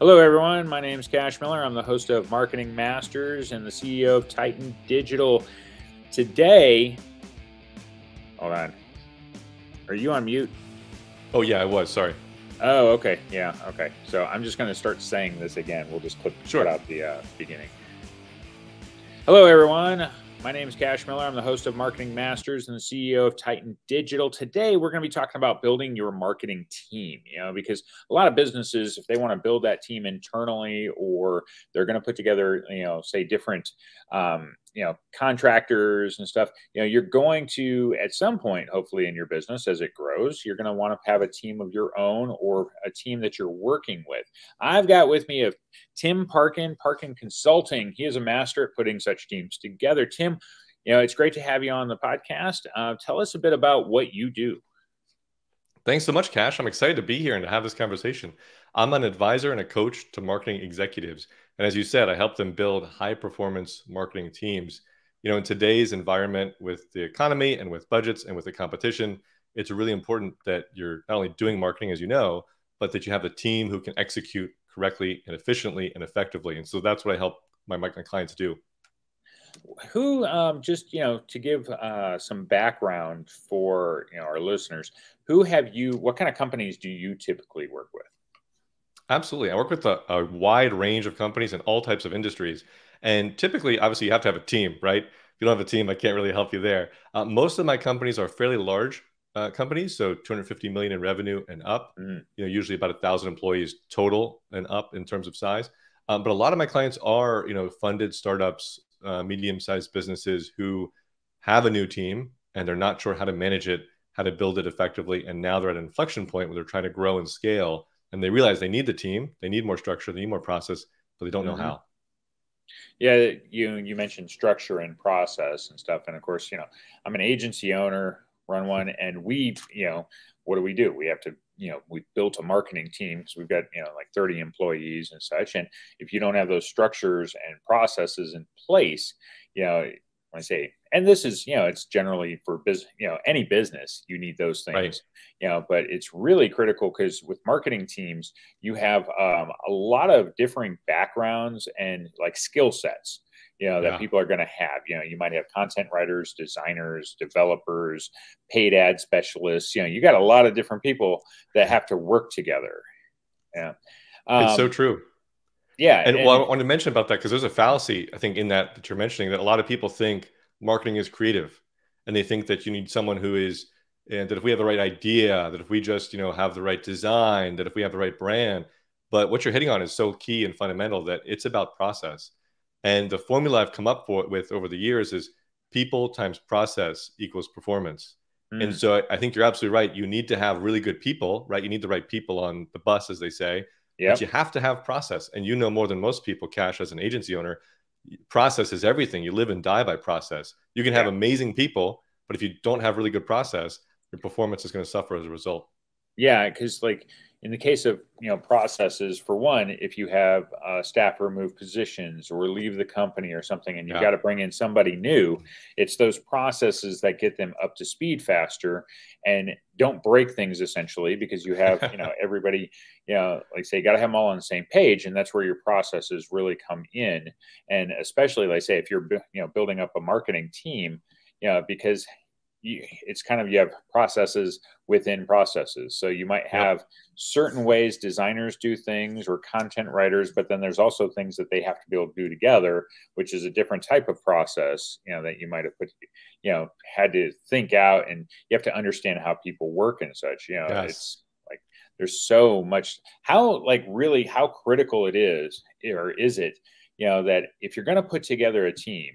Hello, everyone. My name is Cash Miller. I'm the host of Marketing Masters and the CEO of Titan Digital. Today, hold on. Are you on mute? Oh, yeah, I was. Sorry. Oh, okay. Yeah, okay. So I'm just going to start saying this again. We'll just cut out the beginning. Hello, everyone. My name is Cash Miller. I'm the host of Marketing Masters and the CEO of Titan Digital. Today, we're going to be talking about building your marketing team, because a lot of businesses, if they want to build that team internally, or they're going to put together, say different, contractors and stuff, you're going to, at some point, hopefully in your business, as it grows, you're going to want to have a team of your own or a team that you're working with. I've got with me Tim Parkin, Parkin Consulting. He is a master at putting such teams together. Tim, it's great to have you on the podcast. Tell us a bit about what you do. Thanks so much, Cash. I'm excited to be here and to have this conversation. I'm an advisor and a coach to marketing executives. And as you said, I help them build high-performance marketing teams. In today's environment with the economy and with budgets and with the competition, it's really important that you're not only doing marketing, as you know, but that you have a team who can execute correctly and efficiently and effectively. And so that's what I help my clients do. Who, just, to give some background for, our listeners, what kind of companies do you typically work with? Absolutely. I work with a wide range of companies in all types of industries. And typically, obviously, you have to have a team, right? If you don't have a team, I can't really help you there. Most of my companies are fairly large companies, so 250 million in revenue and up, usually about 1,000 employees total and up in terms of size. But a lot of my clients are, funded startups, medium-sized businesses who have a new team and they're not sure how to manage it, how to build it effectively. And now they're at an inflection point where they're trying to grow and scale. And they realize they need the team, they need more structure, they need more process, but they don't know how. Yeah, you mentioned structure and process and stuff. And of course, I'm an agency owner, run one, and we, what do? We have to, we've built a marketing team because we've got, like 30 employees and such. And if you don't have those structures and processes in place, when I say, and this is, it's generally for business, any business, you need those things, right. But it's really critical because with marketing teams, you have a lot of differing backgrounds and like skill sets, that people are going to have. You might have content writers, designers, developers, paid ad specialists. You got a lot of different people that have to work together. Yeah. It's so true. Yeah. And well, I want to mention about that because there's a fallacy, I think, in that you're mentioning, that a lot of people think marketing is creative, and they think that you need someone who is, and that if we have the right idea, that if we just, have the right design, that if we have the right brand. But what you're hitting on is so key and fundamental, that it's about process. And the formula I've come up with over the years is people times process equals performance. And so I think you're absolutely right. You need to have really good people, right? You need the right people on the bus, as they say. But you have to have process. And more than most people, Cash, as an agency owner, process is everything. You live and die by process. You can have amazing people, but if you don't have really good process, your performance is going to suffer as a result. Yeah, because like in the case of, processes, for one, if you have staff remove positions or leave the company or something, and you've got to bring in somebody new, it's those processes that get them up to speed faster and don't break things, essentially, because you have, everybody, like say, you got to have them all on the same page. And that's where your processes really come in. And especially, like say, if you're, building up a marketing team, because it's kind of, you have processes within processes. So you might have certain ways designers do things or content writers, but then there's also things that they have to be able to do together, which is a different type of process, that you might have put, had to think out, and you have to understand how people work and such. It's like, there's so much, how critical it is, or is it, that if you're going to put together a team,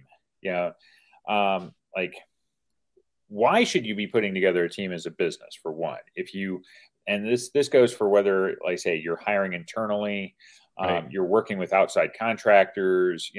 why should you be putting together a team as a business, for one? And this goes for whether, like say, you're hiring internally, you're working with outside contractors,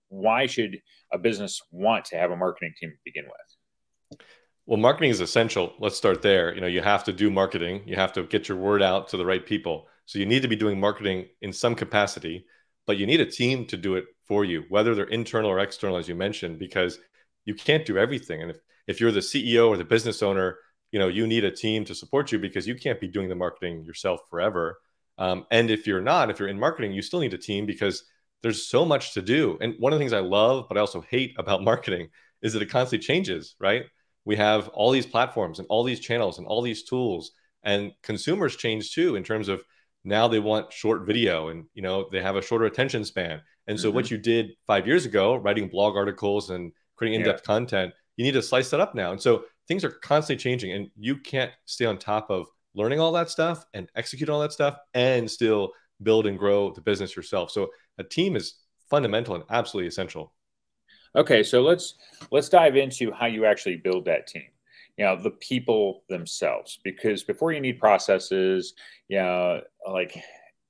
why should a business want to have a marketing team to begin with? Well, marketing is essential. Let's start there. You have to do marketing. You have to get your word out to the right people. So you need to be doing marketing in some capacity, but you need a team to do it for you, whether they're internal or external, as you mentioned, because you can't do everything. And if you're the CEO or the business owner, you need a team to support you, because you can't be doing the marketing yourself forever. And if you're not, if you're in marketing, you still need a team because there's so much to do. And one of the things I love, but I also hate about marketing is that it constantly changes, right? We have all these platforms and all these channels and all these tools, and consumers change too in terms of now they want short video and, you know, they have a shorter attention span. And so what you did 5 years ago, writing blog articles and creating in-depth content, you need to slice that up now. And so things are constantly changing, and you can't stay on top of learning all that stuff and execute all that stuff and still build and grow the business yourself. So a team is fundamental and absolutely essential. Okay, so let's dive into how you actually build that team. You know, the people themselves, because before you need processes, you know, like,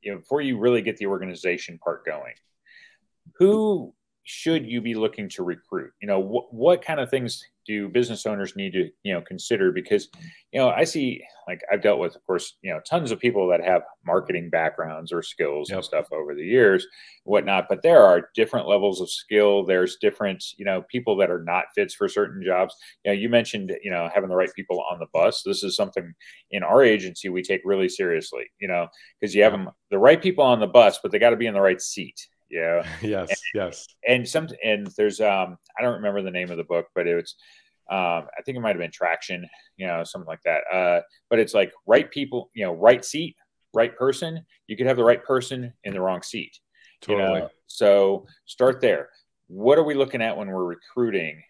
you know, before you really get the organization part going, who should you be looking to recruit? You know, what kind of things do business owners need to, you know, consider? Because, you know, I see, like, I've dealt with, of course, you know, tons of people that have marketing backgrounds or skills and stuff over the years, whatnot, but there are different levels of skill. There's different, you know, people that are not fits for certain jobs. You know, you mentioned, you know, having the right people on the bus. This is something in our agency we take really seriously, you know, because you have them, the right people on the bus, but they got to be in the right seat. Yeah. Yes. And there's I don't remember the name of the book, but it was I think it might have been Traction, you know, something like that. But it's like right people, you know, right seat, right person. You could have the right person in the wrong seat. Totally. You know? So start there. What are we looking at when we're recruiting?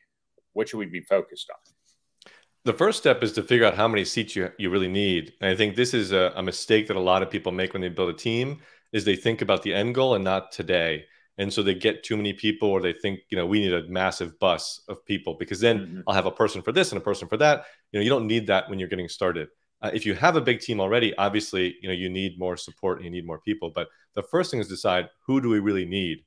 What should we be focused on? The first step is to figure out how many seats you really need. And I think this is a mistake that a lot of people make when they build a team, is they think about the end goal and not today. And so they get too many people, or they think, you know, we need a massive bus of people because then I'll have a person for this and a person for that. You know, you don't need that when you're getting started. If you have a big team already, obviously, you know, you need more support and you need more people. But the first thing is decide, who do we really need?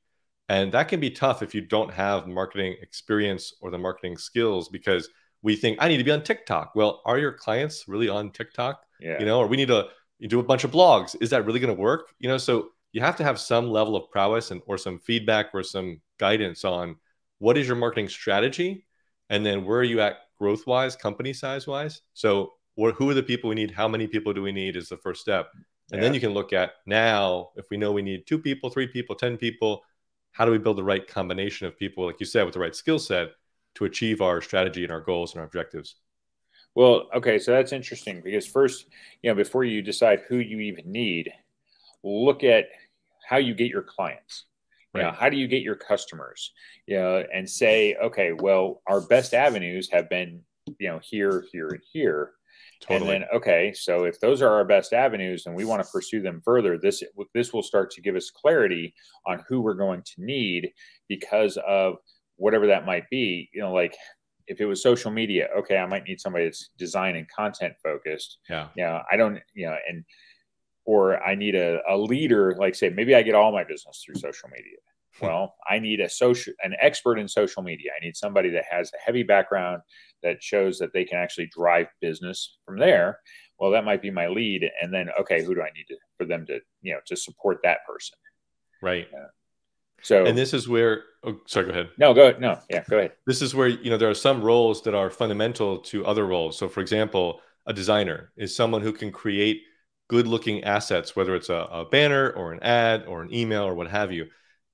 And that can be tough if you don't have marketing experience or the marketing skills, because we think I need to be on TikTok. Well, are your clients really on TikTok? You know, or we need to do a bunch of blogs. Is that really going to work? You know, so you have to have some level of prowess or some feedback or some guidance on what is your marketing strategy, and then where are you at growth wise, company size wise. So who are the people we need? How many people do we need is the first step. And then you can look at, now, if we know we need 2 people, 3 people, 10 people, how do we build the right combination of people, like you said, with the right skill set to achieve our strategy and our goals and our objectives? Well, okay, so that's interesting, because first, you know, before you decide who you even need, look at how you get your clients. You know, how do you get your customers? You know, and say, okay, well, our best avenues have been, you know, here, here, and here. Totally. And then, okay, so if those are our best avenues and we want to pursue them further, this will start to give us clarity on who we're going to need because of whatever that might be. You know, like if it was social media, okay, I might need somebody that's design and content focused. Yeah. I don't, you know, or I need a leader, like, say, maybe I get all my business through social media. Well, I need an expert in social media. I need somebody that has a heavy background that shows that they can actually drive business from there. Well, that might be my lead. And then, okay, who do I need for them to, you know, to support that person? Right. So, and this is where, sorry, go ahead. No, go ahead. No, yeah, go ahead. This is where, you know, there are some roles that are fundamental to other roles. So for example, a designer is someone who can create good looking assets, whether it's a banner or an ad or an email or what have you,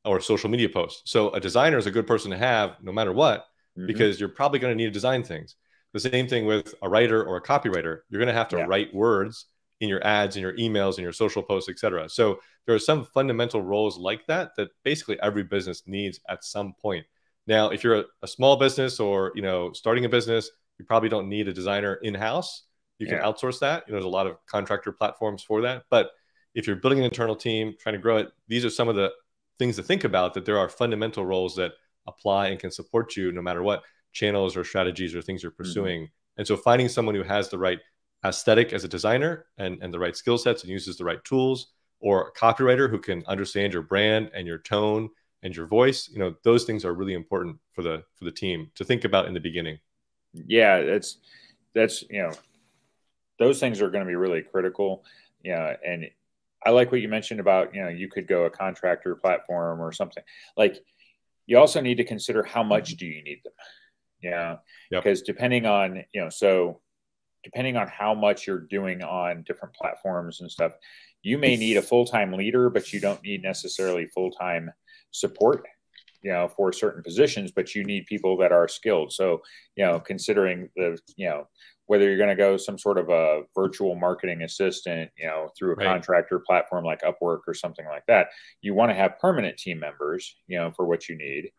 or a social media post. So a designer is a good person to have no matter what, because you're probably going to need to design things. The same thing with a writer or a copywriter. You're going to have to write words in your ads, in your emails, in your social posts, etc. So there are some fundamental roles like that basically every business needs at some point. Now, if you're a small business or, you know, starting a business, you probably don't need a designer in-house. You can outsource that. You know, there's a lot of contractor platforms for that. But if you're building an internal team, trying to grow it, these are some of the things to think about, that there are fundamental roles that apply and can support you no matter what channels or strategies or things you're pursuing. And so finding someone who has the right aesthetic as a designer and the right skill sets and uses the right tools, or a copywriter who can understand your brand and your tone and your voice, you know, those things are really important for the team to think about in the beginning. Yeah, that's you know, those things are going to be really critical. Yeah, and I like what you mentioned about, you know, you could go a contractor platform or something. Like, you also need to consider how much do you need them? Yeah, because depending on, you know, so depending on how much you're doing on different platforms and stuff, you may need a full-time leader, but you don't need necessarily full-time support, for certain positions, but you need people that are skilled. So, considering whether you're going to go some sort of a virtual marketing assistant, through a contractor platform like Upwork or something like that, you want to have permanent team members, for what you need,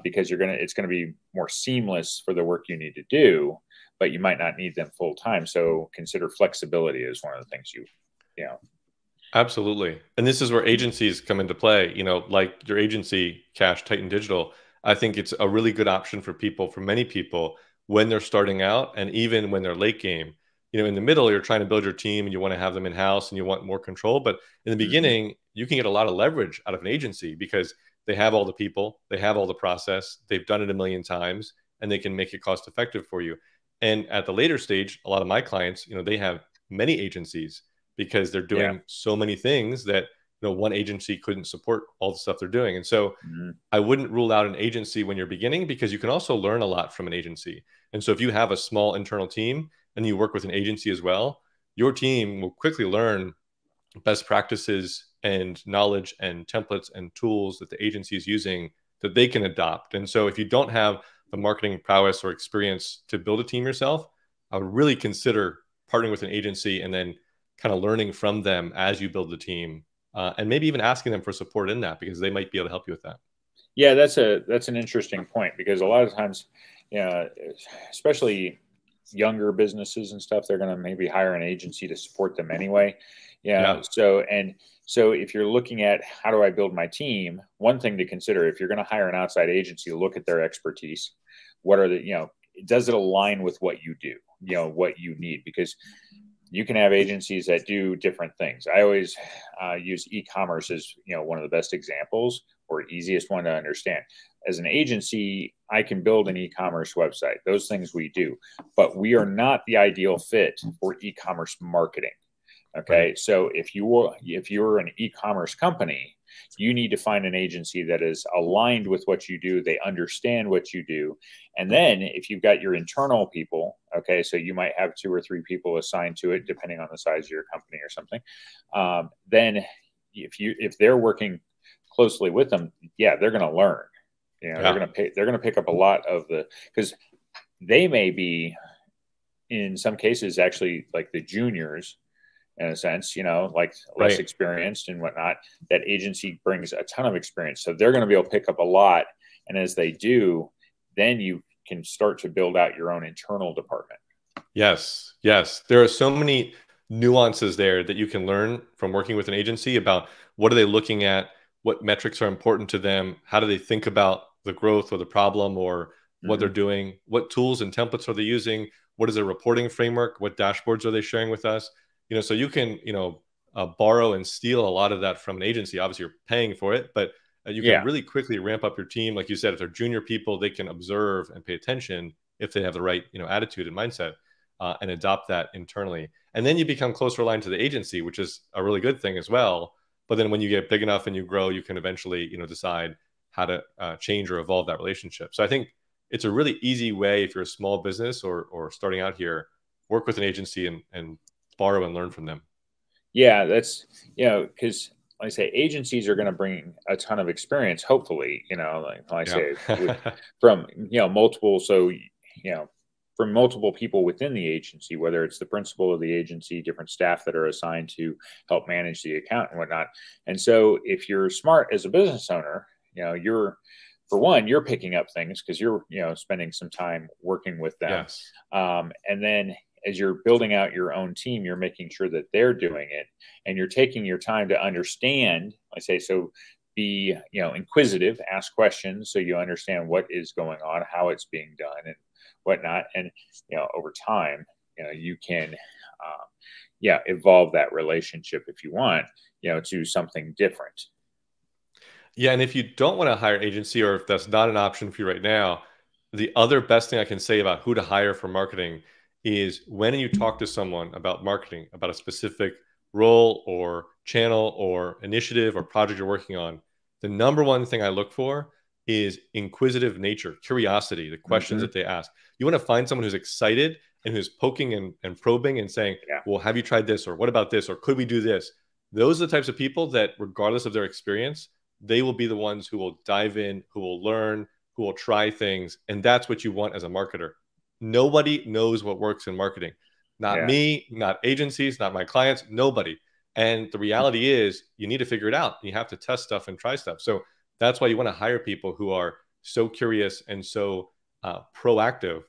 because it's going to be more seamless for the work you need to do, but you might not need them full time. So consider flexibility as one of the things Absolutely. And this is where agencies come into play, like your agency, Cash Titan Digital. I think it's a really good option for many people, when they're starting out and even when they're late game. In the middle, you're trying to build your team and you want to have them in-house and you want more control. But in the beginning, you can get a lot of leverage out of an agency because they have all the people, they have all the process, they've done it a million times, and they can make it cost effective for you. And at the later stage, a lot of my clients, they have many agencies because they're doing so many things that one agency couldn't support all the stuff they're doing. And so I wouldn't rule out an agency when you're beginning, because you can also learn a lot from an agency. And so if you have a small internal team and you work with an agency as well, your team will quickly learn best practices and knowledge and templates and tools that the agency is using that they can adopt. And so if you don't have the marketing prowess or experience to build a team yourself, I would really consider partnering with an agency and then kind of learning from them as you build the team, and maybe even asking them for support in that, because they might be able to help you with that. Yeah, that's an interesting point, because a lot of times, especially younger businesses and stuff, they're going to maybe hire an agency to support them anyway. So if you're looking at how do I build my team, one thing to consider, if you're going to hire an outside agency, look at their expertise. What are does it align with what you do, what you need? Because you can have agencies that do different things. I always use e-commerce as one of the best examples, or easiest one to understand. As an agency, I can build an e-commerce website. Those things we do, but we are not the ideal fit for e-commerce marketing. Okay, so if you're an e-commerce company, you need to find an agency that is aligned with what you do. They understand what you do. And then if you've got your internal people, okay, so you might have 2 or 3 people assigned to it, depending on the size of your company or something. Then if they're working closely with them, they're going to learn. They're going to pick up a lot of because they may be, in some cases, actually like the juniors, in a sense, like less experienced and whatnot. That agency brings a ton of experience. So they're going to be able to pick up a lot. And as they do, then you can start to build out your own internal department. Yes. There are so many nuances there that you can learn from working with an agency about what are they looking at, what metrics are important to them, how do they think about the growth or the problem or what they're doing, what tools and templates are they using, what is their reporting framework, what dashboards are they sharing with us. So you can, borrow and steal a lot of that from an agency. Obviously, you're paying for it, but you can really quickly ramp up your team. Like you said, if they're junior people, they can observe and pay attention if they have the right, attitude and mindset, and adopt that internally. And then you become closer aligned to the agency, which is a really good thing as well. But then when you get big enough and you grow, you can eventually, decide how to change or evolve that relationship. So I think it's a really easy way, if you're a small business or starting out here, work with an agency and borrow and learn from them. Yeah, that's, because like I say, agencies are going to bring a ton of experience, hopefully, like I say, from, multiple. So, from multiple people within the agency, whether it's the principal of the agency, different staff that are assigned to help manage the account and whatnot. And so if you're smart as a business owner, for one, you're picking up things because you're, spending some time working with them. Yes. And then as you're building out your own team, you're making sure that they're doing it, and you're taking your time to understand. I say, so be, inquisitive, ask questions so you understand what is going on, how it's being done and whatnot. And, over time, you can, evolve that relationship if you want, to something different. Yeah. And if you don't want to hire an agency, or if that's not an option for you right now, the other best thing I can say about who to hire for marketing is when you talk to someone about marketing, about a specific role or channel or initiative or project you're working on, the number one thing I look for is inquisitive nature, curiosity, the questions that they ask. You want to find someone who's excited and who's poking and probing and saying, well, have you tried this? Or what about this? Or could we do this? Those are the types of people that, regardless of their experience, they will be the ones who will dive in, who will learn, who will try things. And that's what you want as a marketer. Nobody knows what works in marketing. Not Yeah. me, not agencies, not my clients, nobody. And the reality is you need to figure it out. You have to test stuff and try stuff. So that's why you want to hire people who are so curious and so proactive,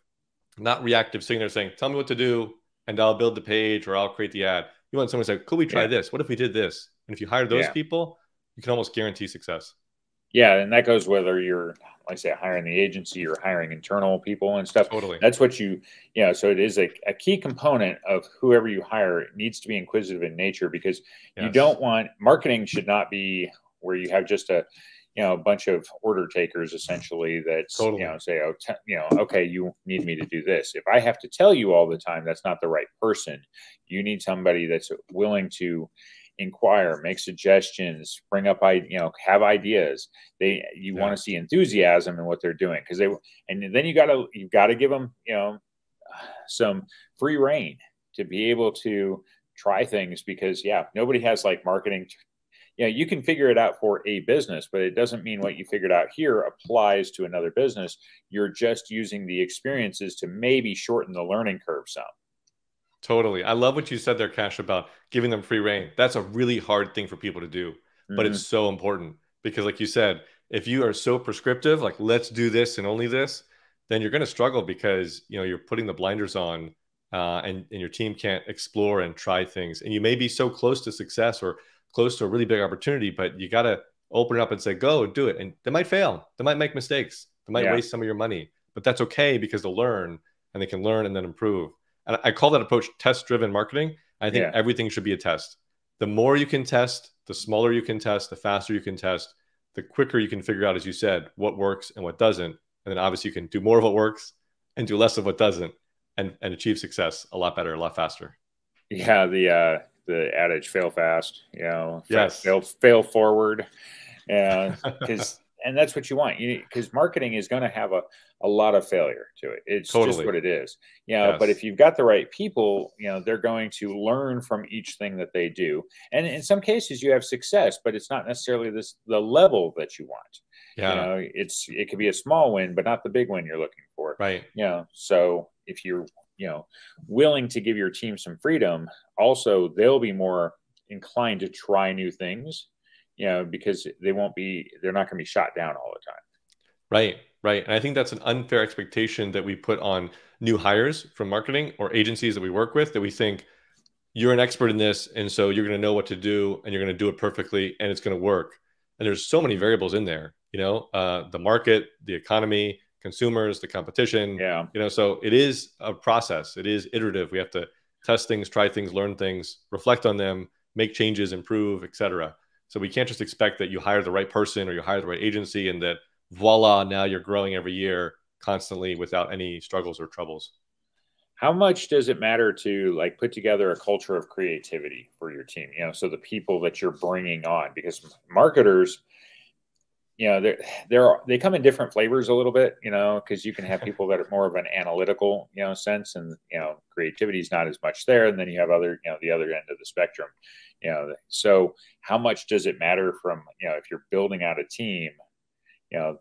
not reactive, sitting there saying, tell me what to do and I'll build the page or I'll create the ad. You want someone to say, could we try this? What if we did this? And if you hire those people, you can almost guarantee success. Yeah, and that goes whether you're, like I say, hiring the agency or hiring internal people and stuff. Totally. That's what so it is a key component of whoever you hire. It needs to be inquisitive in nature, because you don't want, marketing should not be where you have just a bunch of order takers essentially that's say, okay, you need me to do this. If I have to tell you all the time, that's not the right person. You need somebody that's willing to inquire, make suggestions, bring up, have ideas. You want to see enthusiasm in what they're doing, because and then you got to give them, some free reign to be able to try things, because nobody has like marketing. You can figure it out for a business, but it doesn't mean what you figured out here applies to another business. You're just using the experiences to maybe shorten the learning curve some. Totally. I love what you said there, Cash, about giving them free reign. That's a really hard thing for people to do, but it's so important, because like you said, if you are so prescriptive, like let's do this and only this, then you're going to struggle, because you're putting the blinders on, and your team can't explore and try things. And you may be so close to success or close to a really big opportunity, but you got to open it up and say, go do it. And they might fail. They might make mistakes. They might waste some of your money, but that's okay, because they'll learn, and they can learn and then improve. And I call that approach test-driven marketing. I think everything should be a test. The more you can test, the smaller you can test, the faster you can test, the quicker you can figure out, as you said, what works and what doesn't. And then obviously you can do more of what works and do less of what doesn't, and achieve success a lot better, a lot faster. Yeah, the adage, fail fast, yes, fail forward. And that's what you want, because marketing is going to have a lot of failure to it. It's just what it is. But if you've got the right people, they're going to learn from each thing that they do. And in some cases you have success, but it's not necessarily the level that you want. It could be a small win, but not the big win you're looking for. Right. So if you're, willing to give your team some freedom, also they'll be more inclined to try new things, because they're not going to be shot down all the time. Right. And I think that's an unfair expectation that we put on new hires from marketing or agencies that we work with, that we think you're an expert in this, and so you're going to know what to do, and you're going to do it perfectly, and it's going to work. And there's so many variables in there, the market, the economy, consumers, the competition, so it is a process. It is iterative. We have to test things, try things, learn things, reflect on them, make changes, improve, etc. So we can't just expect that you hire the right person or you hire the right agency and that voila, now you're growing every year constantly without any struggles or troubles. How much does it matter to put together a culture of creativity for your team? So the people that you're bringing on, because marketers, they come in different flavors a little bit, because you can have people that are more of an analytical, sense, and, creativity is not as much there. And then you have the other end of the spectrum, so how much does it matter from, if you're building out a team,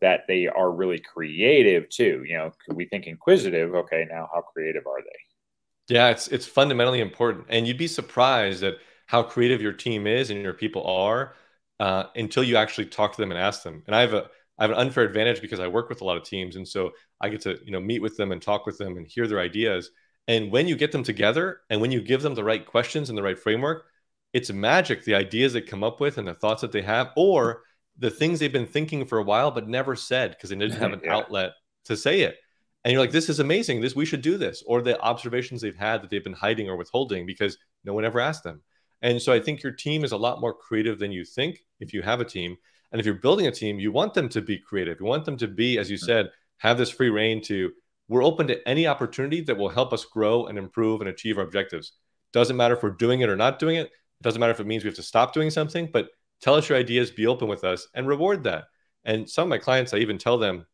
that they are really creative too? We think inquisitive. Okay, now how creative are they? Yeah, it's fundamentally important. And you'd be surprised at how creative your team is and your people are, until you actually talk to them and ask them. And I have an unfair advantage because I work with a lot of teams. And so I get to, meet with them and talk with them and hear their ideas. And when you get them together and when you give them the right questions and the right framework, it's magic, the ideas they come up with and the thoughts that they have, or the things they've been thinking for a while but never said because they didn't have an outlet to say it. And you're like, this is amazing. We should do this. Or the observations they've had that they've been hiding or withholding because no one ever asked them. And so I think your team is a lot more creative than you think if you have a team. And if you're building a team, you want them to be creative. You want them to be, as you said, have this free reign to, we're open to any opportunity that will help us grow and improve and achieve our objectives. Doesn't matter if we're doing it or not doing it. Doesn't matter if it means we have to stop doing something, but tell us your ideas, be open with us, and reward that. And some of my clients, I even tell them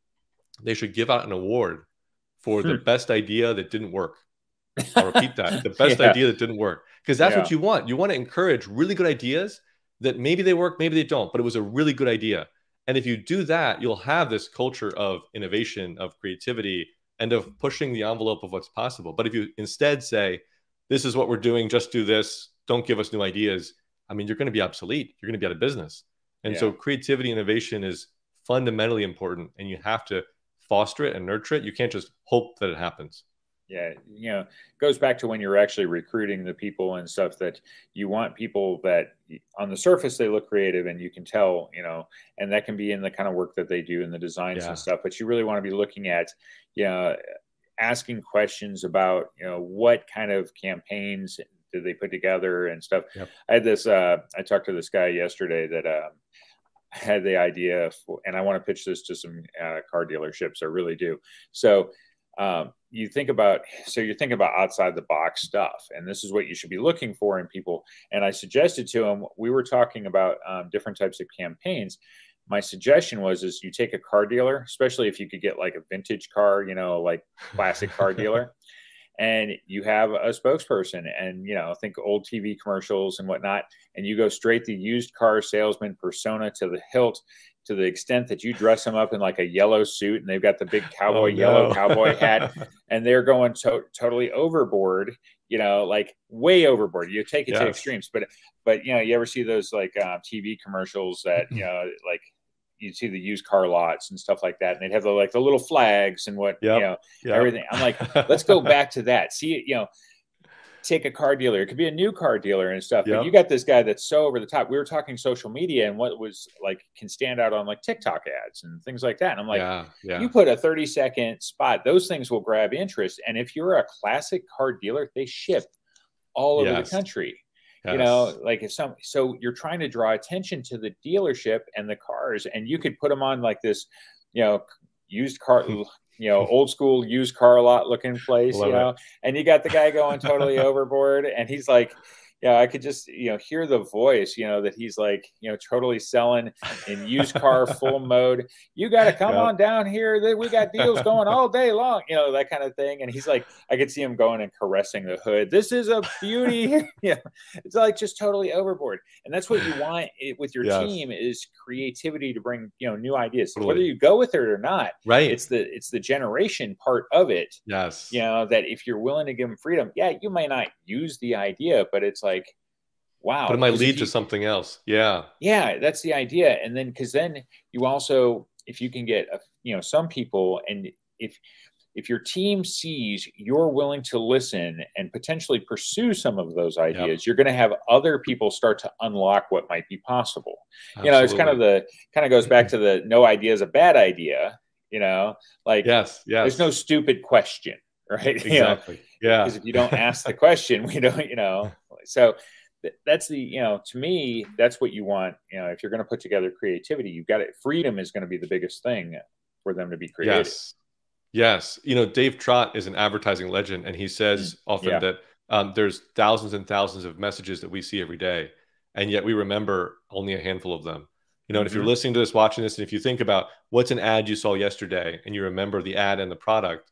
they should give out an award for the best idea that didn't work. I'll repeat that. The best Yeah. idea that didn't work. Because that's what you want. You want to encourage really good ideas that maybe they work, maybe they don't, but it was a really good idea. And if you do that, you'll have this culture of innovation, of creativity, and of pushing the envelope of what's possible. But if you instead say, this is what we're doing, just do this, don't give us new ideas, I mean, you're going to be obsolete. You're going to be out of business. And so creativity, innovation is fundamentally important, and you have to foster it and nurture it. You can't just hope that it happens. Yeah, you know, it goes back to when you're actually recruiting the people and stuff, that you want people that on the surface they look creative and you can tell, you know, and that can be in the kind of work that they do in the designs and stuff. But you really want to be looking at, you know, asking questions about, you know, what kind of campaigns did they put together and stuff. I had this, I talked to this guy yesterday that had the idea for, and I want to pitch this to some car dealerships. I really do. So you think about, so you're thinking about outside the box stuff, and this is what you should be looking for in people. And I suggested to him, we were talking about different types of campaigns. My suggestion was, is you take a car dealer, especially if you could get like a vintage car, you know, like classic car dealer, and you have a spokesperson, and, you know, think old TV commercials and whatnot, and you go straight the used car salesman persona to the hilt, to the extent that you dress them up in like a yellow suit and they've got the big cowboy, yellow cowboy hat, and they're going totally overboard, you know, like way overboard. You take it to extremes, but, you know, you ever see those like TV commercials that, you know, like you'd see the used car lots and stuff like that, and they'd have the, like the little flags and what, you know, everything. I'm like, let's go back to that. See, you know, take a car dealer. It could be a new car dealer and stuff. But you got this guy that's so over the top. We were talking social media and what was like can stand out on like TikTok ads and things like that. And I'm like, you put a 30-second spot, those things will grab interest. And if you're a classic car dealer, they ship all over the country. You know, like if so you're trying to draw attention to the dealership and the cars, and you could put them on like this, you know, used car, you know, old school used car lot looking place, you know, and you got the guy going totally overboard, and he's like, yeah, I could just, you know, hear the voice, you know, that he's like, you know, totally selling in used car full mode. You got to come on down here. We got deals going all day long, you know, that kind of thing. And he's like, I could see him going and caressing the hood. This is a beauty. Yeah, it's like just totally overboard. And that's what you want with your team, is creativity to bring, you know, new ideas. Whether you go with it or not, it's the generation part of it. You know, that if you're willing to give them freedom, you might not use the idea, but it's like, wow, but it might lead to something else. That's the idea. And then, because then you also, if you can get you know, some people, and if your team sees you're willing to listen and potentially pursue some of those ideas, you're going to have other people start to unlock what might be possible. You know, it's kind of goes back to the no idea is a bad idea. You know, like there's no stupid question, right? Exactly. Because if you don't ask the question, we don't, you know. So that's the, you know, to me, that's what you want. You know, if you're going to put together creativity, you've got it. Freedom is going to be the biggest thing for them to be creative. Yes. You know, Dave Trott is an advertising legend, and he says often that there's thousands and thousands of messages that we see every day, and yet we remember only a handful of them. You know, and if you're listening to this, watching this, and if you think about what's an ad you saw yesterday and you remember the ad and the product,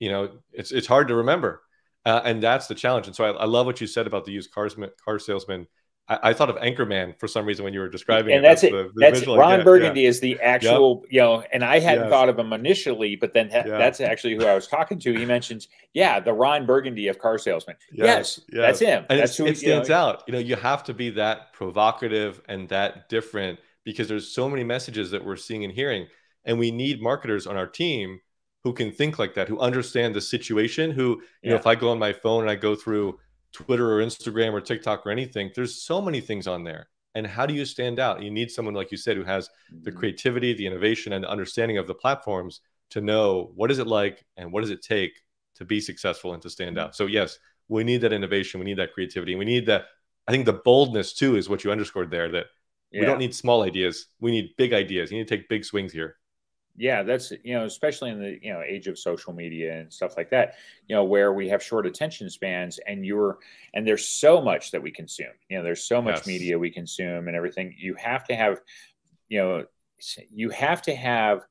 you know, it's hard to remember. And that's the challenge. And so I love what you said about the used car salesman. I thought of Anchorman for some reason when you were describing it. That's it. That's Ron Burgundy is the actual, you know, and I hadn't thought of him initially, but then that's actually who I was talking to. He mentions, the Ron Burgundy of car salesmen. Yes, that's him. And that's who it stands out. You know, you have to be that provocative and that different, because there's so many messages that we're seeing and hearing, and we need marketers on our team who can think like that, who understand the situation, who, you know, if I go on my phone and I go through Twitter or Instagram or TikTok or anything, there's so many things on there. And how do you stand out? You need someone, like you said, who has the creativity, the innovation, and the understanding of the platforms to know what is it like and what does it take to be successful and to stand out. So yes, we need that innovation. We need that creativity. We need that. I think the boldness too is what you underscored there, that we don't need small ideas. We need big ideas. You need to take big swings here. Yeah, that's, you know, especially in the, you know, age of social media and stuff like that, you know, where we have short attention spans, and there's so much that we consume, you know, there's so much media we consume and everything. You have to have, you know, you have to have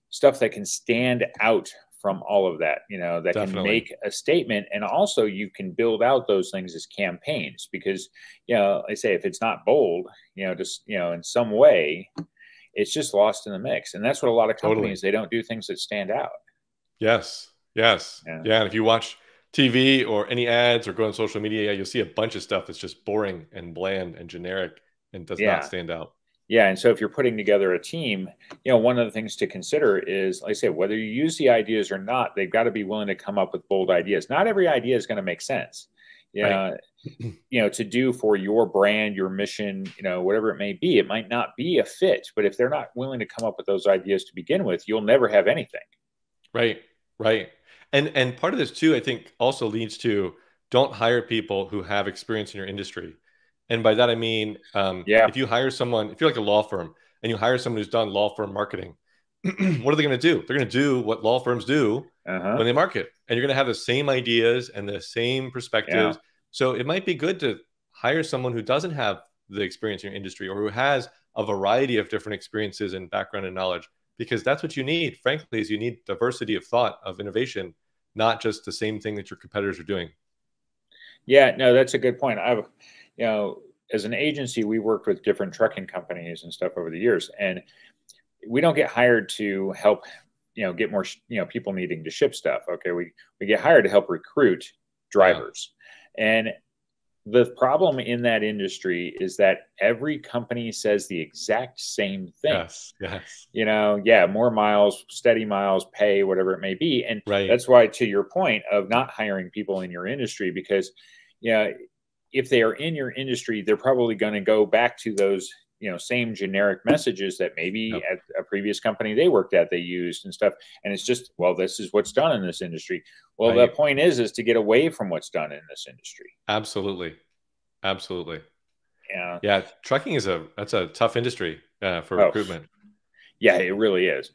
stuff that can stand out from all of that, that can Definitely. make a statement. And also you can build out those things as campaigns because, I say if it's not bold, just, in some way, it's just lost in the mix. And that's what a lot of Totally. companies, they don't do things that stand out. Yes. Yes. Yeah. Yeah. And if you watch TV or any ads or go on social media, yeah, you'll see a bunch of stuff that's just boring and bland and generic and does not Yeah. stand out. Yeah. And so if you're putting together a team, one of the things to consider is, like I say, whether you use the ideas or not, they've got to be willing to come up with bold ideas. Not every idea is going to make sense. Right. To do for your brand, your mission, whatever it may be, it might not be a fit, but if they're not willing to come up with those ideas to begin with, you'll never have anything. Right. Right. And part of this too, I think also leads to don't hire people who have experience in your industry. And by that, I mean, Yeah. if you hire someone, if you're like a law firm and you hire someone who's done law firm marketing, what are they going to do? They're going to do what law firms do when they market. And you're going to have the same ideas and the same perspectives. Yeah. So it might be good to hire someone who doesn't have the experience in your industry or who has a variety of different experiences and background and knowledge, because that's what you need, frankly, is you need diversity of thought, of innovation, not just the same thing that your competitors are doing. Yeah, no, that's a good point. As an agency, we worked with different trucking companies and stuff over the years, and we don't get hired to help, get more, people needing to ship stuff. Okay. We get hired to help recruit drivers. Yeah. And the problem in that industry is that every company says the exact same thing. Yes. Yes. More miles, steady miles, pay, whatever it may be. And right. That's why, to your point of not hiring people in your industry, because, if they are in your industry, they're probably going to go back to those, same generic messages that maybe at a previous company they worked at, they used and stuff. And it's just, well, this is what's done in this industry. Well, the point is to get away from what's done in this industry. Absolutely. Absolutely. Yeah. Yeah. Trucking that's a tough industry for recruitment. Yeah, it really is.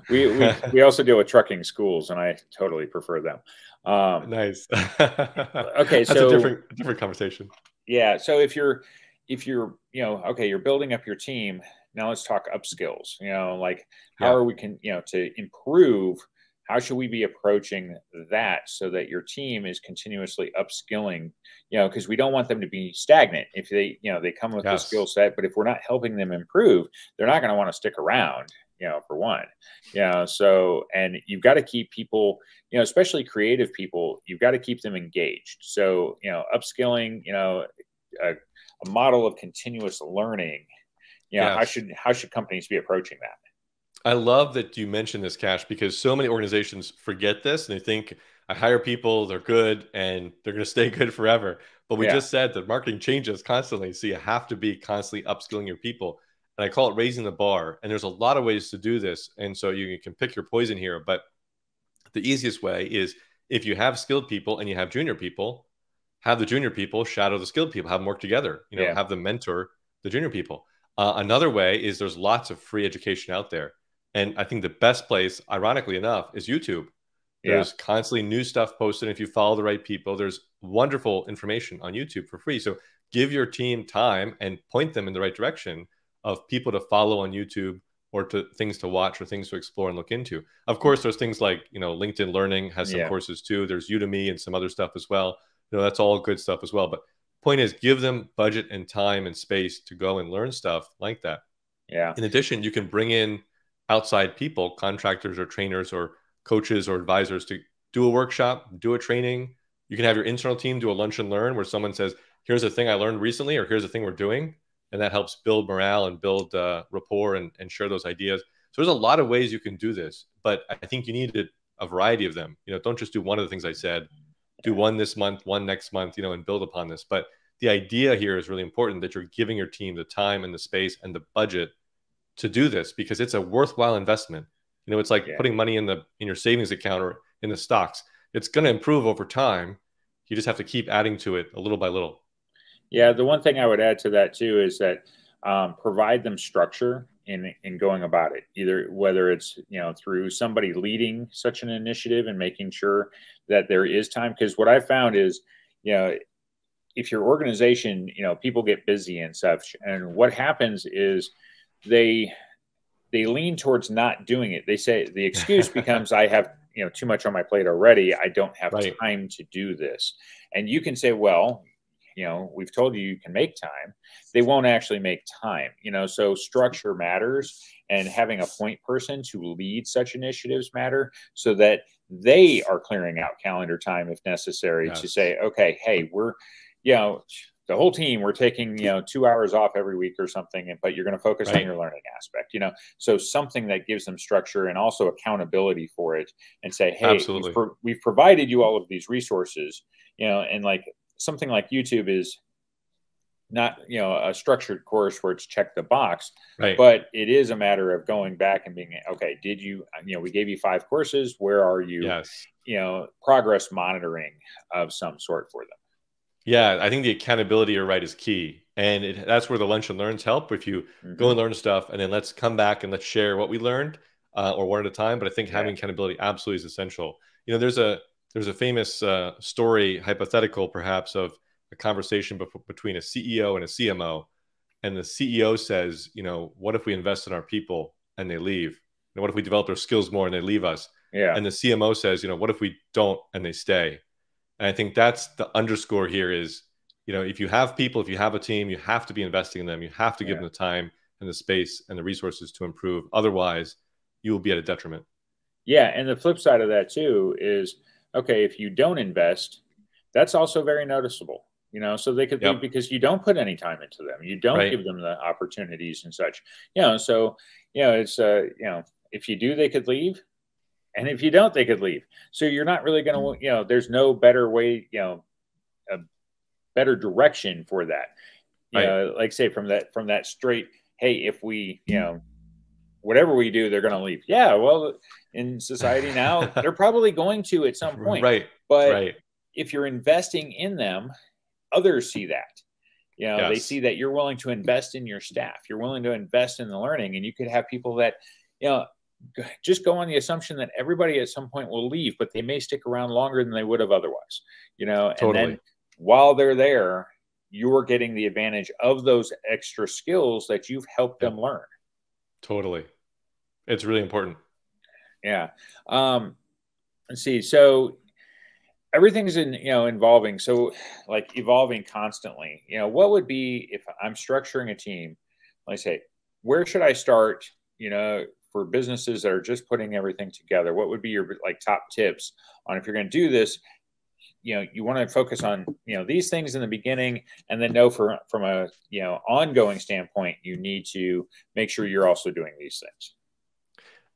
We also deal with trucking schools, and I totally prefer them. Nice. Okay, that's a different conversation. Yeah. So if you're okay, you're building up your team. Now let's talk upskills. Like how are we to improve? How should we be approaching that so that your team is continuously upskilling? Because we don't want them to be stagnant. If they come with the skill set, but if we're not helping them improve, they're not going to want to stick around. For one. So, and you've got to keep people, especially creative people, you've got to keep them engaged. So, upskilling, a model of continuous learning. How should companies be approaching that? I love that you mentioned this, Cash, because so many organizations forget this and they think I hire people, they're good, and they're going to stay good forever. But we just said that marketing changes constantly. So you have to be constantly upskilling your people. And I call it raising the bar. And there's a lot of ways to do this. And so you can pick your poison here. But the easiest way is if you have skilled people and you have junior people, have the junior people shadow the skilled people, have them work together, have them mentor the junior people. Another way is there's lots of free education out there. And I think the best place, ironically enough, is YouTube. There's constantly new stuff posted. If you follow the right people, there's wonderful information on YouTube for free. So give your team time and point them in the right direction of people to follow on YouTube or to things to watch or things to explore and look into. Of course, there's things like, LinkedIn Learning has some courses too. There's Udemy and some other stuff as well. That's all good stuff as well. But point is, give them budget and time and space to go and learn stuff like that. Yeah. In addition, you can bring in outside people, contractors or trainers or coaches or advisors to do a workshop, do a training. You can have your internal team do a lunch and learn where someone says, here's a thing I learned recently, or here's a thing we're doing. And that helps build morale and build rapport and share those ideas. So there's a lot of ways you can do this, but I think you need a variety of them. Don't just do one of the things I said. Do one this month, one next month, and build upon this. But the idea here is really important, that you're giving your team the time and the space and the budget to do this, because it's a worthwhile investment. It's like putting money in your savings account or in the stocks. It's going to improve over time. You just have to keep adding to it a little by little. Yeah, the one thing I would add to that too is that provide them structure in going about it. Either whether it's through somebody leading such an initiative and making sure that there is time. Because what I found is, if your organization, people get busy and such, and what happens is they they lean towards not doing it. They say the excuse becomes, I have, too much on my plate already. I don't have Right. time to do this. And you can say, well, we've told you can make time. They won't actually make time, so structure matters, and having a point person to lead such initiatives matter, so that they are clearing out calendar time if necessary, to say, okay, hey, we're, the whole team, we're taking, 2 hours off every week or something, but you're going to focus on your learning aspect, so something that gives them structure and also accountability for it, and say, hey, we've provided you all of these resources, and like something like YouTube is not, a structured course where it's check the box, but it is a matter of going back and being, okay, did you, we gave you 5 courses. Where are you, progress monitoring of some sort for them? Yeah, I think the accountability, you're right, is key. And that's where the lunch and learns help. If you go and learn stuff, and then let's come back and let's share what we learned, or one at a time. But I think having accountability absolutely is essential. There's a famous story, hypothetical perhaps, of a conversation between a CEO and a CMO. And the CEO says, what if we invest in our people and they leave? And what if we develop their skills more and they leave us? And the CMO says, what if we don't and they stay? And I think that's the underscore here is, if you have people, if you have a team, you have to be investing in them. You have to give them the time and the space and the resources to improve. Otherwise, you will be at a detriment. Yeah. And the flip side of that too is, okay, if you don't invest, that's also very noticeable, so they could leave because you don't put any time into them. You don't give them the opportunities and such, so, it's, if you do, they could leave. And if you don't, they could leave. So you're not really going to, there's no better way, a better direction for that. Like say from that straight, hey, if we, whatever we do, they're going to leave. Yeah. Well, in society now, they're probably going to at some point. But if you're investing in them, others see that. They see that you're willing to invest in your staff. You're willing to invest in the learning. And you could have people that, just go on the assumption that everybody at some point will leave, but they may stick around longer than they would have otherwise, and then while they're there, you're getting the advantage of those extra skills that you've helped them learn. Totally. It's really important. Yeah. Let's see. So everything's involving. So like evolving constantly, what would be, if I'm structuring a team, like say, where should I start, for businesses that are just putting everything together? What would be your top tips on, if you're going to do this, you want to focus on, these things in the beginning, and then know from a, ongoing standpoint, you need to make sure you're also doing these things.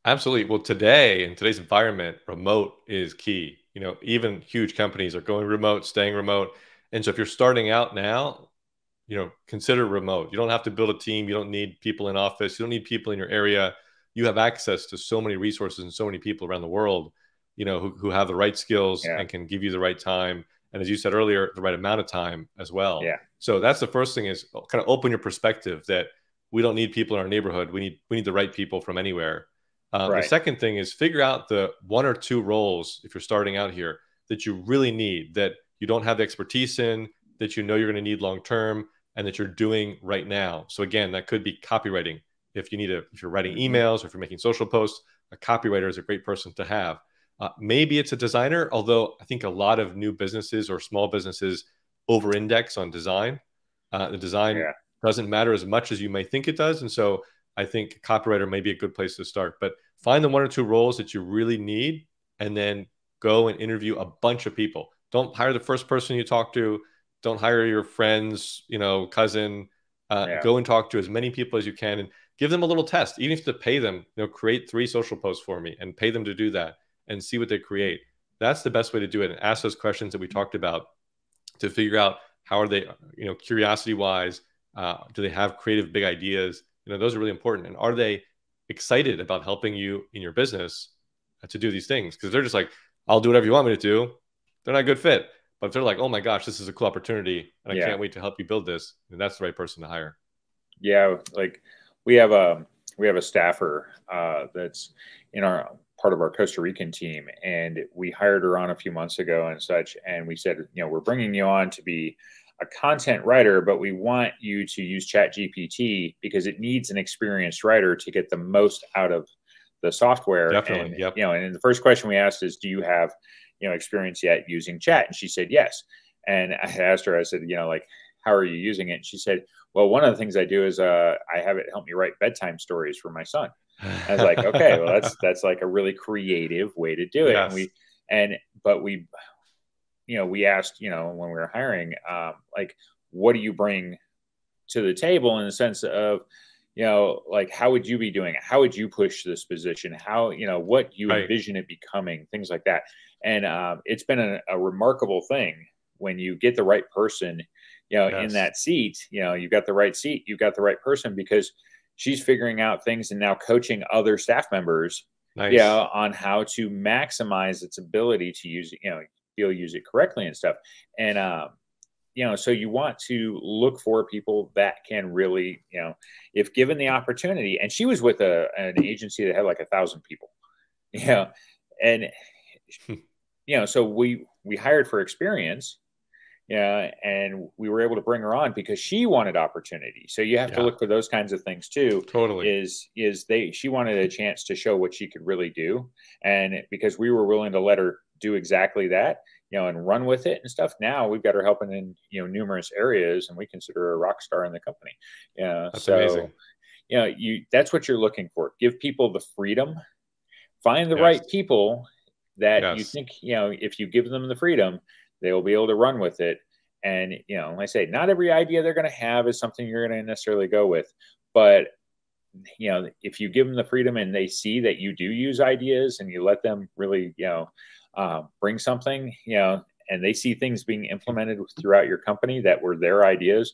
Absolutely. Well, today, in today's environment, remote is key. Even huge companies are going remote, staying remote. And so if you're starting out now, consider remote. You don't have to build a team. You don't need people in office. You don't need people in your area. You have access to so many resources and so many people around the world, who have the right skills and can give you the right time. And as you said earlier, the right amount of time as well. Yeah. So that's the first thing, is kind of open your perspective that we don't need people in our neighborhood. We need the right people from anywhere. The second thing is figure out the 1 or 2 roles, if you're starting out here, that you really need, that you don't have the expertise in, that you're going to need long-term, and that you're doing right now. So again, that could be copywriting. If you're writing emails, or if you're making social posts, a copywriter is a great person to have. Maybe it's a designer, although I think a lot of new businesses or small businesses over-index on design. The design doesn't matter as much as you may think it does. And so I think copywriter may be a good place to start. But find the 1 or 2 roles that you really need, and then go and interview a bunch of people. Don't hire the first person you talk to. Don't hire your friend's, cousin. Go and talk to as many people as you can, and give them a little test. Even if you have to pay them, create 3 social posts for me, and pay them to do that, and see what they create. That's the best way to do it. And ask those questions that we talked about to figure out how are they, curiosity wise, do they have creative, big ideas? Those are really important. And are they excited about helping you in your business to do these things? Because they're just like, I'll do whatever you want me to do. They're not a good fit. But if they're like, oh my gosh, this is a cool opportunity, and I can't wait to help you build this, then that's the right person to hire. Yeah. Like we have a staffer that's in our part of our Costa Rican team, and we hired her on a few months ago and such. And we said, we're bringing you on to be a content writer, but we want you to use ChatGPT because it needs an experienced writer to get the most out of the software. Definitely. And, Yep. And the first question we asked is, do you have, experience yet using chat? And she said, yes. And I asked her, I said, like, how are you using it? And she said, well, one of the things I do is I have it help me write bedtime stories for my son. And I was like, okay, well, that's like a really creative way to do it. Yes. But we asked, when we were hiring, like, what do you bring to the table in the sense of, like, how would you be doing it? How would you push this position? How, what you envision it becoming, things like that. And it's been a remarkable thing when you get the right person, in that seat, you've got the right seat, you've got the right person, because she's figuring out things and now coaching other staff members, on how to maximize its ability to use, use it correctly and stuff. And, so you want to look for people that can really, if given the opportunity. And she was with an agency that had like 1,000 people, and, so we hired for experience, and we were able to bring her on because she wanted opportunity. So you have to look for those kinds of things too. Totally. She wanted a chance to show what she could really do. And because we were willing to let her do exactly that, and run with it and stuff. Now we've got her helping in, numerous areas, and we consider her a rock star in the company. That's amazing. That's what you're looking for. Give people the freedom, find the right people that you think, if you give them the freedom, they will be able to run with it. And, like I say, not every idea they're going to have is something you're going to necessarily go with. But, if you give them the freedom and they see that you do use ideas and you let them really, bring something, and they see things being implemented throughout your company that were their ideas,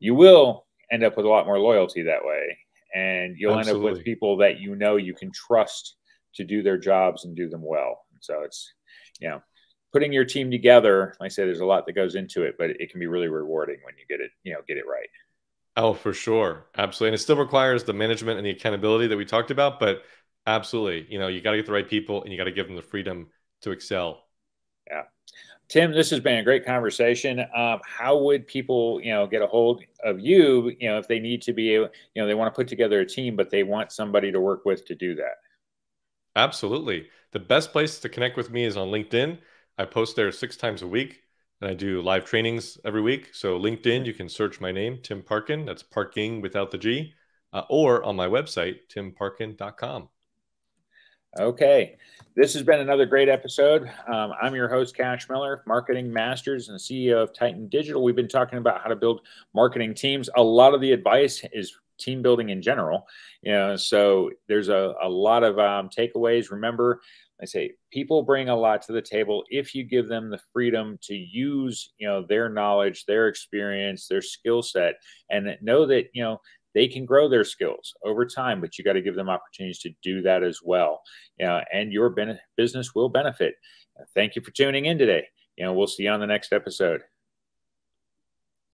you will end up with a lot more loyalty that way. And you'll end up with people that you can trust to do their jobs and do them well. So it's, putting your team together. Like I said, there's a lot that goes into it, but it can be really rewarding when you get it right. Oh, for sure. Absolutely. And it still requires the management and the accountability that we talked about, but absolutely, you got to get the right people and you got to give them the freedom to excel. Yeah. Tim, this has been a great conversation. How would people, get a hold of you, if they need to be able, they want to put together a team, but they want somebody to work with to do that? Absolutely. The best place to connect with me is on LinkedIn. I post there 6 times a week, and I do live trainings every week. So LinkedIn, you can search my name, Tim Parkin. That's parking without the G, or on my website, timparkin.com. Okay. This has been another great episode. I'm your host, Cash Miller, Marketing Masters and CEO of Titan Digital. We've been talking about how to build marketing teams. A lot of the advice is team building in general. So there's a lot of takeaways. Remember, I say people bring a lot to the table if you give them the freedom to use, their knowledge, their experience, their skill set, and know that, they can grow their skills over time, but you got to give them opportunities to do that as well. And your business will benefit. Thank you for tuning in today. We'll see you on the next episode.